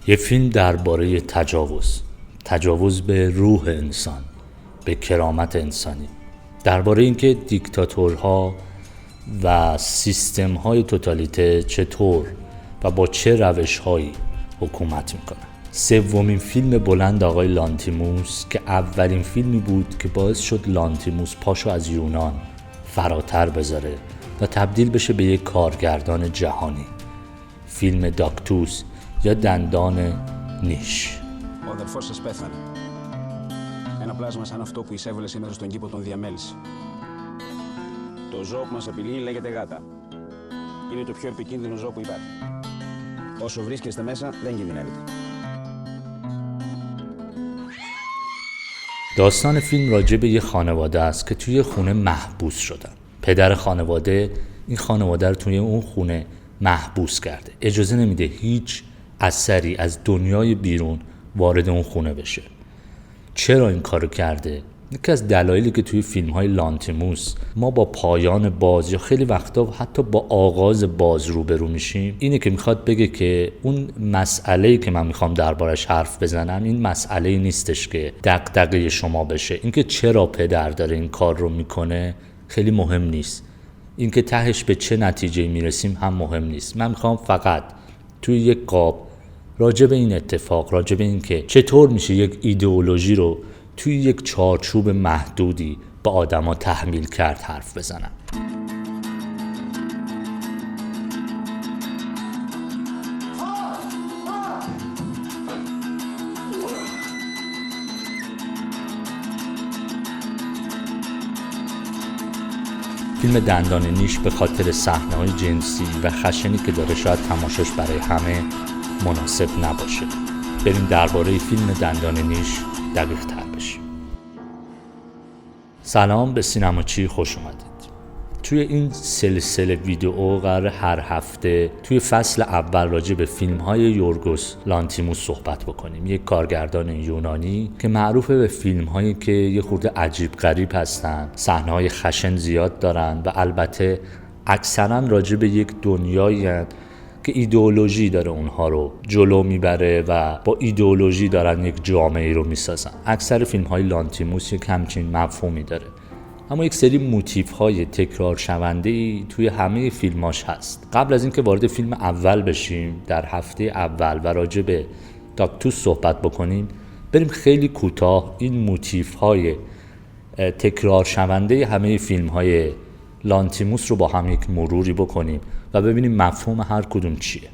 یه فیلم درباره تجاوز به روح انسان، به کرامت انسانی، درباره اینکه دیکتاتورها و سیستم‌های توتالیته چطور و با چه روش‌هایی حکومت میکنن. سومین فیلم بلند آقای لانتیموس که اولین فیلمی بود که باعث شد لانتیموس پاشو از یونان فراتر بذاره و تبدیل بشه به یک کارگردان جهانی. فیلم داکتوس یا دندان نیش. Ο αδερφός σας πέθανε. Ένα πλάσμα σαν αυτό που εισέβολε σήμερα στον κήπο τον διαμέλισε. Το ζώο που μας απειλεί λέγεται γάτα. Είναι το πιο επικίνδυνο ζώο που υπάρχει. Όσο βρίσκεστε μέσα δεν κινδυνεύετε. داستان فیلم راجع به یه خانواده است که توی خونه محبوس شدن. پدر خانواده این خانواده رو توی اون خونه محبوس کرده. اجازه نمیده هیچ اثری از دنیای بیرون وارد اون خونه بشه. چرا این کارو کرده؟ یکی از دلایلی که توی فیلم‌های لانتیموس ما با پایان باز یا خیلی وقتا حتی با آغاز باز روبرو میشیم اینه که میخواد بگه که اون مسئله‌ای که من میخوام دربارش حرف بزنم این مسئله‌ای نیستش که دغدغه شما بشه. اینکه چرا پدر داره این کار رو میکنه خیلی مهم نیست. اینکه تهش به چه نتیجه‌ای میرسیم هم مهم نیست. من میخوام فقط توی یک قاب راجع به این اتفاق، راجع به این که چطور میشه یک ایدئولوژی رو توی یک چارچوب محدودی به آدما تحمیل کرد حرف بزنم. فیلم دندان نیش به خاطر صحنه‌های جنسی و خشنی که داره شاید تماشاش برای همه مناسب نباشه. بریم درباره فیلم دندان نیش دقیق تر بشیم. سلام، به سینماچی خوش اومدید. توی این سلسله ویدیو قرار هر هفته توی فصل اول راجع به فیلم‌های یورگوس لانتیموس صحبت بکنیم. یک کارگردان یونانی که معروفه به فیلم‌هایی که یه خورده عجیب غریب هستن، صحنه‌های خشن زیاد دارن و البته اکثرا راجع به یک دنیایی که ایدئولوژی داره اونها رو جلو میبره و با ایدئولوژی دارن یک جامعه رو میسازن. اکثر فیلم‌های لانتیموس یک همچین مفهومی داره، اما یک سری موتیف‌های تکرار شونده‌ای توی همه فیلماش هست. قبل از اینکه وارد فیلم اول بشیم، در هفته اول و راجع به داکتوس صحبت بکنیم، بریم خیلی کوتاه این موتیف‌های تکرار شونده همه فیلم‌های لانتیموس رو با هم یک مروری بکنیم و ببینیم مفهوم هر کدوم چیه.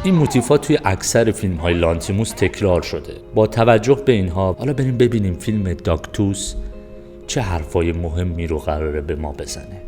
این موتیفا توی اکثر فیلم‌های لانتیموس تکرار شده. با توجه به اینها حالا بریم ببینیم فیلم داکتوس چه حرفای مهمی رو قراره به ما بزنه.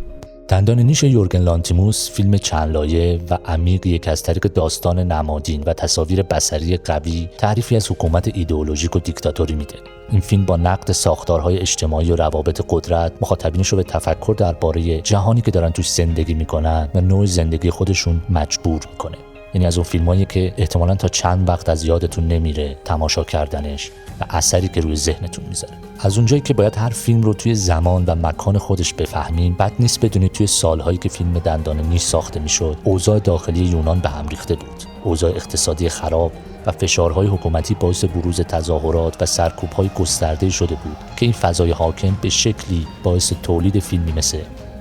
دندان نیش یورگن لانتیموس فیلم چند لایه و عمیقی که از طریق داستان نمادین و تصاویر بصری قوی تعریفی از حکومت ایدئولوژیک و دیکتاتوری میده. این فیلم با نقد ساختارهای اجتماعی و روابط قدرت مخاطبینش رو به تفکر درباره جهانی که دارن توش زندگی میکنن و نوع زندگی خودشون مجبور میکنه. یعنی از اون فیلمایی که احتمالاً تا چند وقت از یادتون نمیره تماشا کردنش و اثری که روی ذهنتون میذاره. از اونجایی که باید هر فیلم رو توی زمان و مکان خودش بفهمیم، بد نیست بدونید توی سالهایی که فیلم دندان نیش ساخته میشد، اوضاع داخلی یونان به هم ریخته بود. اوضاع اقتصادی خراب و فشارهای حکومتی باعث بروز تظاهرات و سرکوب‌های گسترده شده بود که این فضای حاکم به شکلی باعث تولید فیلمی مثل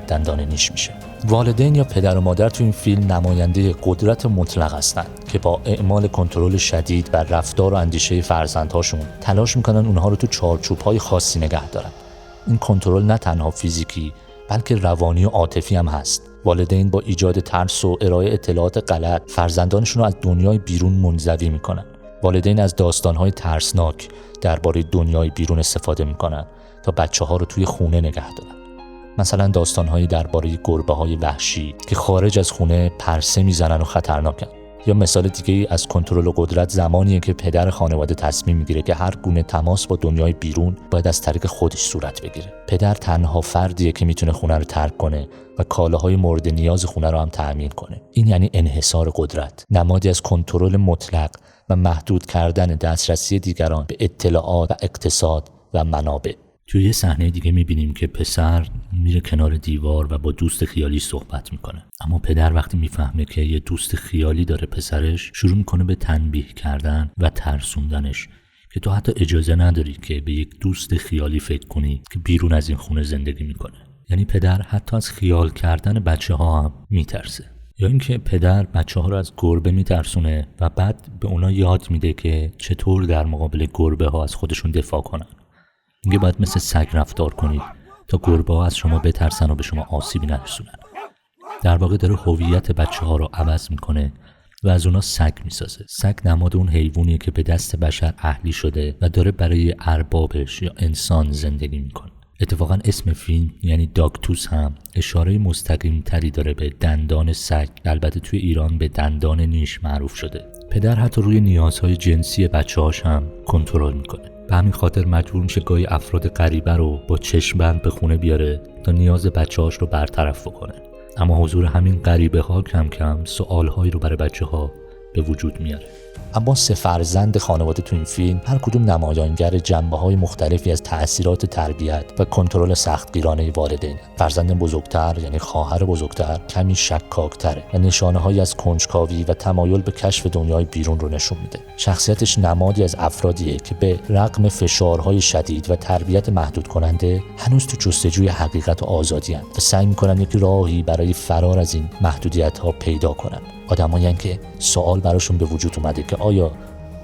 دندان نیش میشه. والدین یا پدر و مادر تو این فیلم نماینده قدرت مطلق هستند که با اعمال کنترل شدید بر رفتار و اندیشه فرزندهاشون تلاش میکنن اونها رو تو چارچوب‌های خاصی نگه دارن. این کنترل نه تنها فیزیکی بلکه روانی و عاطفی هم هست. والدین با ایجاد ترس و ارائه اطلاعات غلط فرزندانشون رو از دنیای بیرون منزوی میکنن. والدین از داستان‌های ترسناک درباره دنیای بیرون استفاده میکنن تا بچه‌ها رو توی خونه نگه دارن. مثلا داستان‌هایی درباره گربه‌های وحشی که خارج از خونه پرسه میزنن و خطرناکن. یا مثال دیگه از کنترل و قدرت زمانیه که پدر خانواده تصمیم میگیره که هر گونه تماس با دنیای بیرون باید از طریق خودش صورت بگیره. پدر تنها فردیه که میتونه خونه رو ترک کنه و کالاهای مورد نیاز خونه رو هم تأمین کنه. این یعنی انحصار قدرت، نمادی از کنترل مطلق و محدود کردن دسترسی دیگران به اطلاعات و اقتصاد و منابع. توی یه صحنه دیگه میبینیم که پسر میره کنار دیوار و با دوست خیالی صحبت میکنه. اما پدر وقتی میفهمه که یه دوست خیالی داره پسرش، شروع میکنه به تنبیه کردن و ترسوندنش که تو حتی اجازه نداری که به یک دوست خیالی فکر کنی که بیرون از این خونه زندگی میکنه. یعنی پدر حتی از خیال کردن بچه ها هم میترسه. یا اینکه پدر بچه ها رو از گربه میترسونه و بعد به اونا یاد میده که چطور در مقابل گربه ها از خودشون دفاع کنن. میگه باید مثل سگ رفتار کنید تا گربه ها از شما بترسن و به شما آسیبی نرسونن. در واقع داره هویت بچه ها رو عوض میکنه و از اونا سگ میسازه. سگ نماد اون حیوانیه که به دست بشر اهلی شده و داره برای اربابش یا انسان زندگی میکنه. اتفاقا اسم فیلم یعنی داگتوس هم اشاره مستقیم تری داره به دندان سگ، البته توی ایران به دندان نیش معروف شده. پدر حتی روی نیازهای جنسی بچه‌هاش هم کنترل میکنه. به همین خاطر مجبور میشه گاهی افراد غریبه رو با چشم‌بند به خونه بیاره تا نیاز بچه‌هاش رو برطرف بکنه. اما حضور همین غریبه ها کم کم سوالهایی رو برای بچه‌ها به وجود میاره. اما سه فرزند خانواده تو این فیلم هر کدوم نمایانگر جنبه‌های مختلفی از تأثیرات تربیت و کنترل سختگیرانه والدین. فرزند بزرگتر یعنی خواهر بزرگتر کمی شکاک‌تره و نشانه‌هایی از کنجکاوی و تمایل به کشف دنیای بیرون رو نشون میده. شخصیتش نمادی از افرادیه که به رغم فشارهای شدید و تربیت محدود کننده هنوز تو جستجوی حقیقت و آزادی هستند و سعی می‌کنن یک راهی برای فرار از این محدودیت‌ها پیدا کنن. آدمایی که سوال براشون به وجود اومده که آیا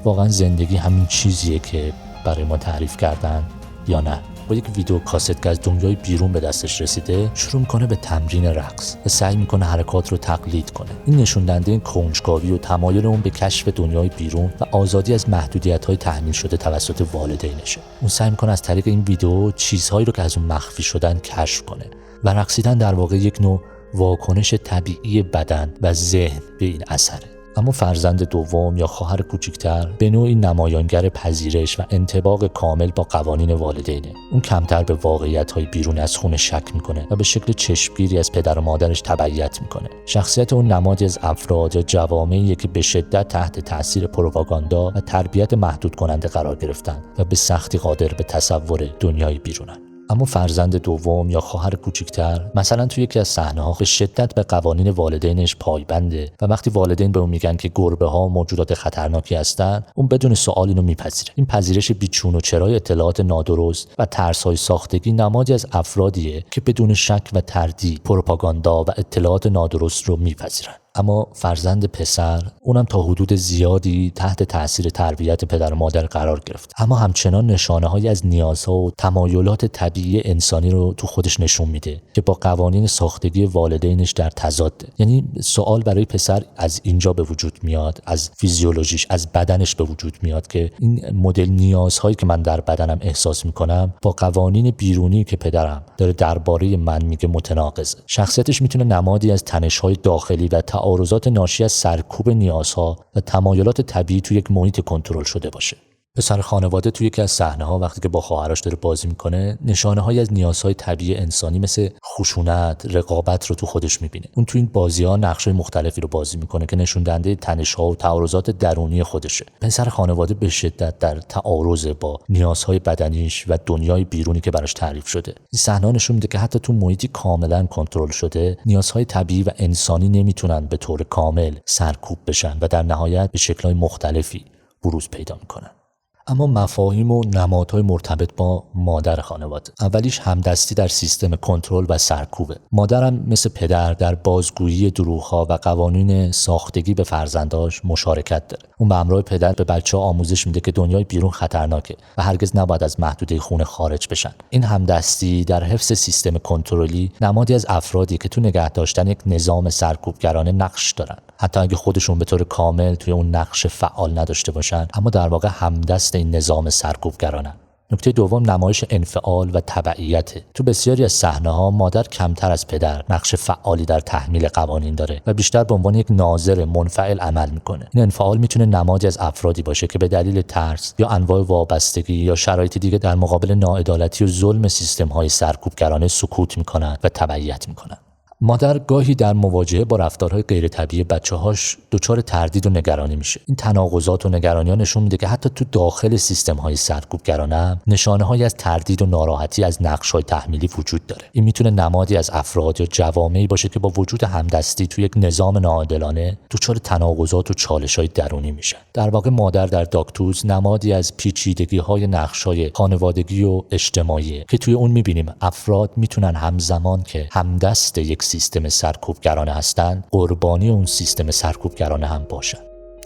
واقعا زندگی همین چیزیه که برای ما تعریف کردن یا نه. با یک ویدیو کاست که از دنیای بیرون به دستش رسیده شروع میکنه به تمرین رقص و سعی میکنه حرکات رو تقلید کنه. این نشون دهنده کنجکاوی و تمایل اون به کشف دنیای بیرون و آزادی از محدودیت‌های تحمیل شده توسط والدینشه. اون سعی میکنه از طریق این ویدیو چیزهایی رو که از اون مخفی شدن کشف کنه و رقصیدن در واقع یک نوع واکنش طبیعی بدن و ذهن به این اثره. اما فرزند دوم یا خواهر کوچکتر به نوعی نمایانگر پذیرش و انطباق کامل با قوانین والدینه. اون کمتر به واقعیت‌های بیرون از خونه شک میکنه و به شکل چشمگیری از پدر و مادرش تبعیت میکنه. شخصیت اون نمادی از افراد یا جوامعی که به شدت تحت تاثیر پروپاگاندا و تربیت محدود کننده قرار گرفتن و به سختی قادر به تصور دنیای بیرونن. اما فرزند دوم یا خواهر کوچکتر مثلا توی یکی از صحنه‌ها به شدت به قوانین والدینش پایبنده و وقتی والدین به اون میگن که گربه‌ها موجودات خطرناکی هستن، اون بدون سوال اینو میپذیره. این پذیرش بیچون و چرای اطلاعات نادرست و ترس‌های ساختگی نمادی از افرادیه که بدون شک و تردید پروپاگاندا و اطلاعات نادرست رو میپذیرن. اما فرزند پسر اونم تا حدود زیادی تحت تاثیر تربیت پدر و مادر قرار گرفت، اما همچنان نشانه‌هایی از نیازها و تمایلات طبیعی انسانی رو تو خودش نشون میده که با قوانین ساختگی والدینش در تضاده. یعنی سوال برای پسر از اینجا به وجود میاد، از فیزیولوژیش، از بدنش به وجود میاد که این مدل نیازهایی که من در بدنم احساس میکنم با قوانین بیرونی که پدرم داره درباره من میگه متناقضه. شخصیتش میتونه نمادی از تنش‌های داخلی و تعارضات ناشی از سرکوب نیازها و تمایلات طبیعی توی یک محیط کنترل شده باشه. پسر خانواده توی یکی از صحنه‌ها وقتی که با خواهرش داره بازی میکنه، نشانه‌هایی از نیازهای طبیعی انسانی مثل خشونت، رقابت رو تو خودش میبینه. اون تو این بازی‌ها نقش‌های مختلفی رو بازی میکنه که نشون دهنده تنش‌ها و تعارضات درونی خودشه. پسر خانواده به شدت در تعارض با نیازهای بدنیش و دنیای بیرونی که براش تعریف شده. این صحنه نشون میده که حتی تو محیطی کاملاً کنترل شده، نیازهای طبیعی و انسانی نمیتونن به طور کامل سرکوب بشن و در نهایت به شکل‌های مختلفی بروز پیدا میکنن. اما مفاهیم و نمادهای مرتبط با مادر خانواده. اولیش همدستی در سیستم کنترل و سرکوبه. مادرم مثل پدر در بازگویی دروغ‌ها و قوانین ساختگی به فرزنداش مشارکت داره. اون به همراه پدر به بچه‌ها آموزش میده که دنیای بیرون خطرناکه و هرگز نباید از محدوده خونه خارج بشن. این همدستی در حفظ سیستم کنترلی نمادی از افرادی که تو نگه داشتن یک نظام سرکوبگرانه نقش دارن. حتی اگه خودشون به طور کامل توی اون نقش فعال نداشته باشن، اما در واقع همدست این نظام سرکوبگرانن. نکته دوم نمایش انفعال و تبعیت. تو بسیاری از صحنه‌ها مادر کمتر از پدر نقش فعالی در تحمیل قوانین داره و بیشتر به عنوان یک ناظر منفعل عمل میکنه. این انفعال میتونه نمادی از افرادی باشه که به دلیل ترس یا انواع وابستگی یا شرایط دیگه در مقابل ناعدالتی و ظلم سیستم‌های سرکوبگرانه سکوت میکنن و تبعیت میکنن. مادر گاهی در مواجهه با رفتارهای غیر طبیعی بچه‌هاش دچار تردید و نگرانی میشه. این تناقضات و نگرانی‌ها نشون میده که حتی تو داخل سیستم‌های سرکوبگرانه هم نشانه‌هایی از تردید و ناراحتی از نقش‌های تحمیلی وجود داره. این میتونه نمادی از افراد یا جوامعی باشه که با وجود همدستی تو یک نظام ناعادلانه دچار تناقضات و چالش‌های درونی میشن. در واقع مادر در داکتوس نمادی از پیچیدگی‌های نقش‌های خانوادگی و اجتماعی که توی اون می‌بینیم افراد میتونن همزمان که همدست یک سیستم سرکوبگرانه هستن، قربانی اون سیستم سرکوبگرانه هم باشن.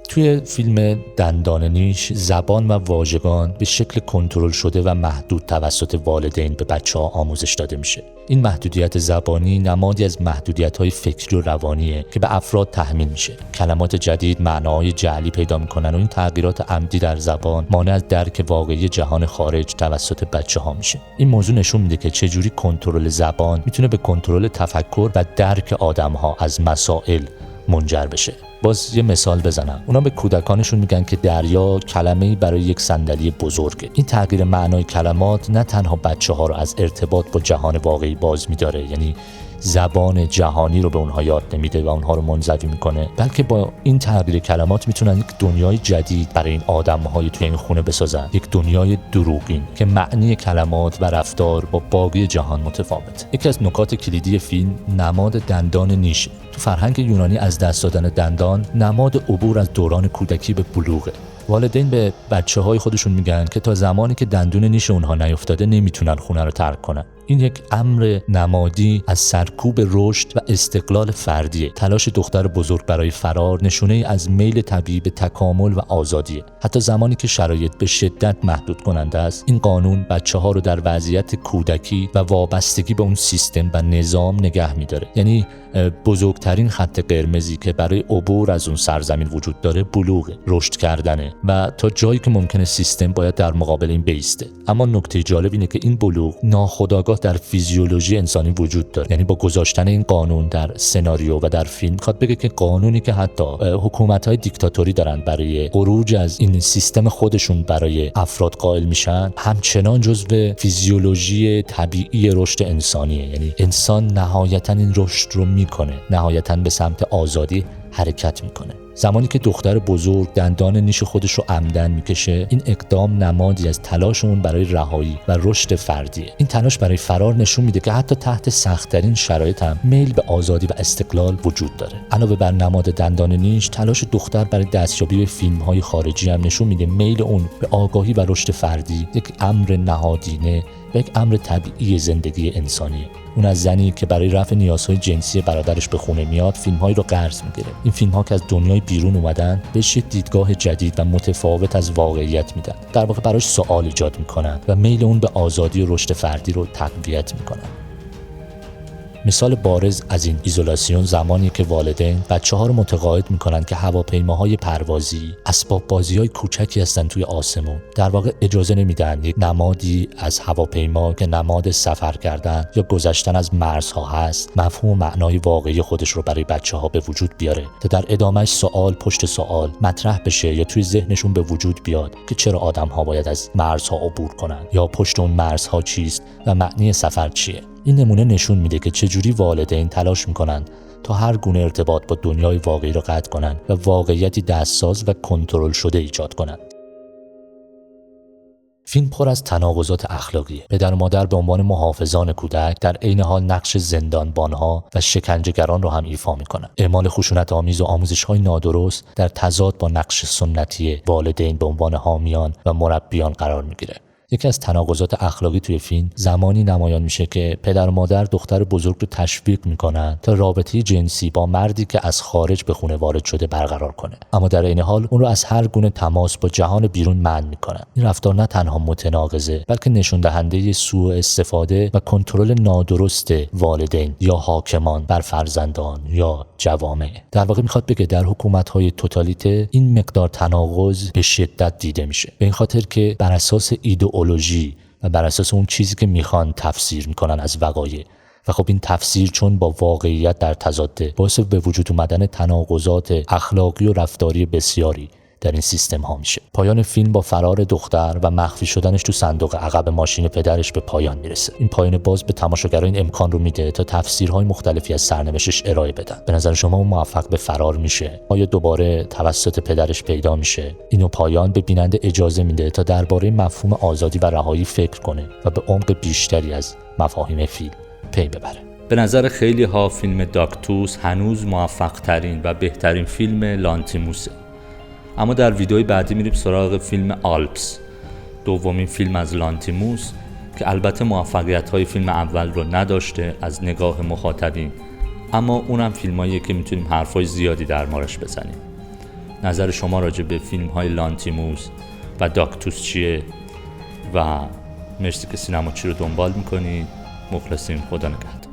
توی فیلم دندان نیش زبان و واژگان به شکل کنترل شده و محدود توسط والدین به بچه‌ها آموزش داده میشه. این محدودیت زبانی نمادی از محدودیت‌های فکری و روانیه که به افراد تحمیل میشه. کلمات جدید معناهای جعلی پیدا میکنن و این تغییرات عمدی در زبان مانع از درک واقعی جهان خارج توسط بچه‌ها میشه. این موضوع نشون میده که چجوری کنترل زبان میتونه به کنترل تفکر و درک آدم‌ها از مسائل منجر بشه. باز یه مثال بزنم. اونا به کودکانشون میگن که دریا کلمه‌ای برای یک صندلی بزرگه. این تغییر معنای کلمات نه تنها بچه‌ها رو از ارتباط با جهان واقعی باز می‌داره، یعنی زبان جهانی رو به اونها یاد نمیده و اونها رو منزوی میکنه، بلکه با این تغییر کلمات میتونن یک دنیای جدید برای این آدم‌های توی این خونه بسازن، یک دنیای دروغین که معنی کلمات و رفتار با باقی جهان متفاوته. یکی از نکات کلیدی فیلم نماد دندان نیشه. تو فرهنگ یونانی از دست دادن دندان نماد عبور از دوران کودکی به بلوغه. والدین به بچه‌های خودشون میگن که تا زمانی که دندون نیش اونها نیفتاده نمیتونن خونه رو ترک کنن. این یک امر نمادی از سرکوب رشد و استقلال فردیه. تلاش دختر بزرگ برای فرار نشونه از میل طبیعی به تکامل و آزادیه. حتی زمانی که شرایط به شدت محدود کننده است، این قانون بچه‌ها رو در وضعیت کودکی و وابستگی به اون سیستم و نظام نگه می‌داره. یعنی بزرگترین خط قرمزی که برای عبور از اون سرزمین وجود داره بلوغه، رشد کردنه و تا جایی که ممکنه سیستم باید در مقابل این بیسته. اما نکته جالب اینه که این بلوغ ناخودآگاه در فیزیولوژی انسانی وجود داره. یعنی با گذاشتن این قانون در سناریو و در فیلم میخواد بگه که قانونی که حتی حکومت‌های دیکتاتوری دارن برای خروج از این سیستم خودشون برای افراد قائل میشن، همچنان جزو فیزیولوژی طبیعی رشد انسانیه. یعنی انسان نهایتاً این رشد رو میکنه، نهایتاً به سمت آزادی حرکت میکنه. زمانی که دختر بزرگ دندان نیش خودش رو عمدن میکشه، این اقدام نمادی از تلاش اون برای رهایی و رشد فردیه. این تلاش برای فرار نشون میده که حتی تحت سخت‌ترین شرایط هم میل به آزادی و استقلال وجود داره. علاوه بر نماد دندان نیش، تلاش دختر برای دستیابی به فیلم‌های خارجی هم نشون میده میل اون به آگاهی و رشد فردی یک امر نهادینه و یک امر طبیعی زندگی انسانیه. اون از زنی که برای رفع نیازهای جنسی برادرش به خونه میاد فیلم‌هایی رو قرض میگیره. این فیلم‌ها که از دنیای بیرون اومدن بهش یک دیدگاه جدید و متفاوت از واقعیت میدن. در واقع براش سوال ایجاد میکنن و میل اون به آزادی و رشد فردی رو تقویت میکنن. مثال بارز از این ایزولاسیون زمانی که والدین بچه‌ها رو متقاعد میکنن که هواپیماهای پروازی اسباب بازی‌های کوچکی هستن توی آسمون. در واقع اجازه نمیدن یک نمادی از هواپیما که نماد سفر کردن یا گذشتن از مرزها هست مفهوم و معنای واقعی خودش رو برای بچه‌ها به وجود بیاره تا در ادامهش سوال پشت سوال مطرح بشه یا توی ذهنشون به وجود بیاد که چرا آدم‌ها باید از مرزها عبور کنن یا پشت اون مرزها چیست و معنی سفر چیه. این نمونه نشون میده که چجوری والدین تلاش میکنن تا هر گونه ارتباط با دنیای واقعی رو قطع کنن و واقعیتی دستساز و کنترل شده ایجاد کنن. فیلم پر از تناقضات اخلاقیه. پدر و مادر به عنوان محافظان کودک در عین حال نقش زندانبانها و شکنجهگران رو هم ایفا میکنن. اعمال خشونت‌آمیز و آموزش‌های نادرست در تضاد با نقش سنتی والدین به عنوان حامیان و مربیان قرار میگیره. یکی از تناقضات اخلاقی توی فیلم زمانی نمایان میشه که پدر و مادر دختر بزرگ رو تشویق میکنن تا رابطه جنسی با مردی که از خارج به خونه وارد شده برقرار کنه، اما در این حال اون رو از هر گونه تماس با جهان بیرون منع میکنن. این رفتار نه تنها متناقضه بلکه نشون دهنده سوء استفاده و کنترل نادرست والدین یا حاکمان بر فرزندان یا جوامع. در واقع میخواد بگه در حکومت‌های توتالیته این مقدار تناقض به شدت دیده میشه، به این خاطر که بر اساس ایدئولوژی و بر اساس اون چیزی که میخوان تفسیر میکنن از وقایع و خب این تفسیر چون با واقعیت در تضاده باعث به وجود اومدن تناقضات اخلاقی و رفتاری بسیاری در این سیستم ها میشه. پایان فیلم با فرار دختر و مخفی شدنش تو صندوق عقب ماشین پدرش به پایان میرسه. این پایان باز به تماشاگران این امکان رو میده تا تفسیرهای مختلفی از سرنوشتش ارائه بدن. به نظر شما اون موفق به فرار میشه؟ آیا دوباره توسط پدرش پیدا میشه؟ اینو پایان به بیننده اجازه میده تا درباره مفهوم آزادی و رهایی فکر کنه و به عمق بیشتری از مفاهیم فیلم پی ببره. به نظر خیلی ها فیلم داکتوس هنوز موفق ترین و بهترین فیلم لانتیموسه. اما در ویدیوی بعدی میریم سراغ فیلم آلپس، دومین فیلم از لانتیموس که البته موفقیت‌های فیلم اول رو نداشته از نگاه مخاطبین، اما اونم فیلماییه که میتونیم حرفای زیادی در موردش بزنیم. نظر شما راجع به فیلم‌های لانتیموس و داکتوس چیه؟ و مرسی که سینما چی رو دنبال میکنید. مخلصیم. خدا نگهدار.